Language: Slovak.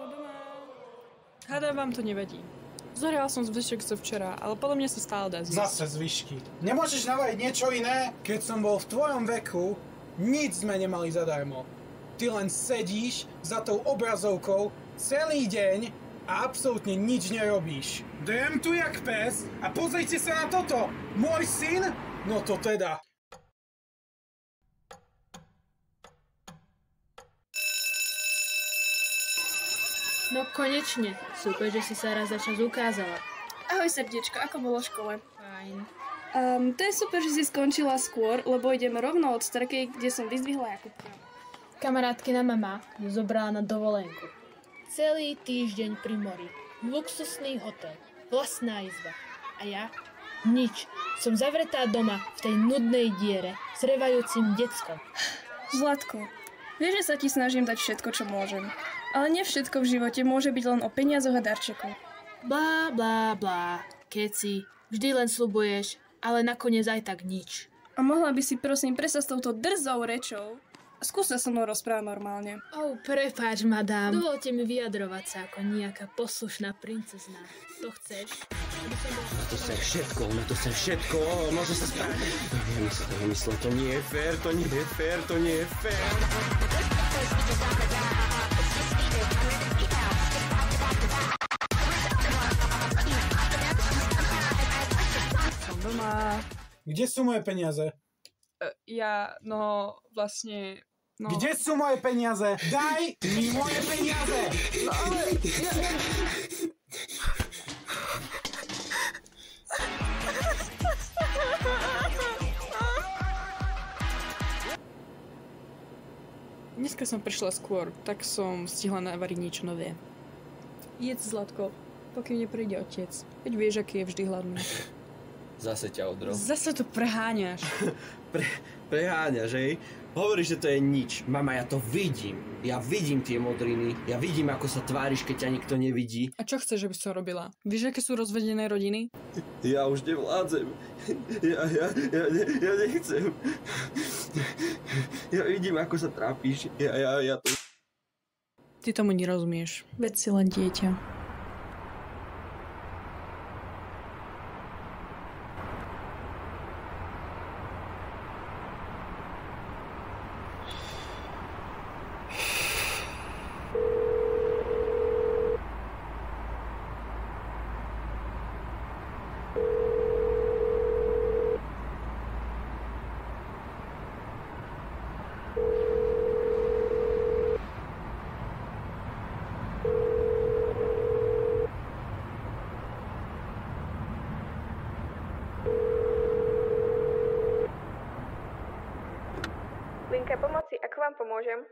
Som doma. Hádam, vám to nevadí. Zorila som zvyšok zo včera, ale podľa mňa sa stále dá zjesť. Zase zvyšky. Nemôžeš navariť niečo iné? Keď som bol v tvojom veku, nič sme nemali zadarmo. Ty len sedíš za tou obrazovkou celý deň a absolútne nič nerobíš. Drem tu jak pes a pozrite sa na toto. Môj syn? No to teda. No konečne. Super, že si sa raz za čas ukázala. Ahoj srdiečko, ako bolo v škole? Fajn. To je super, že si skončila skôr, lebo idem rovno od starkej, kde som vyzdvihla Jakubka. Kamarátkina mama ju zobrala na dovolenku. Celý týždeň pri mori. Luxusný hotel. Vlastná izba. A ja? Nič. Som zavretá doma v tej nudnej diere s revajúcim deckom. Zlatko, vieš, že sa ti snažím dať všetko, čo môžem. Ale nie všetko v živote môže byť len o peniazoch a darčekoch. Blá, blá, blá. Keci. Vždy len sľubuješ, ale nakoniec aj tak nič. A mohla by si prosím prestať s touto drzou rečou? Skús sa so mnou rozprávať normálne. Prepáč, madám. Dovolte mi vyjadrovať sa ako nejaká poslušná princezna. To chceš? To sem všetko, to sem všetko, môže sa stať. Nemyslím, to nie je fér, to nie je fér, to nie je fér. Som doma. Kde sú moje peniaze? Vlastne... Kde sú moje peniaze? Daj mi moje peniaze! No ale... Dneska som prišla skôr, tak som stihla navariť niečo nové. Jedz, Zlatko, pokým nepríde otec. Veď vieš, aký je vždy hladný. Zase ťa odro. Zase to preháňaš. Preháňaš, hej? Hovoríš, že to je nič. Mama, ja to vidím. Ja vidím tie modriny. Ja vidím, ako sa tváriš, keď ťa nikto nevidí. A čo chceš, aby som robila? Vieš, aké sú rozvedené rodiny? Ja už nevládzem. Ja nechcem. Ja vidím, ako sa trápiš. Ja to... Ty tomu nerozumieš. Veď si len dieťa. Linka pomoci, ako vám pomôžem?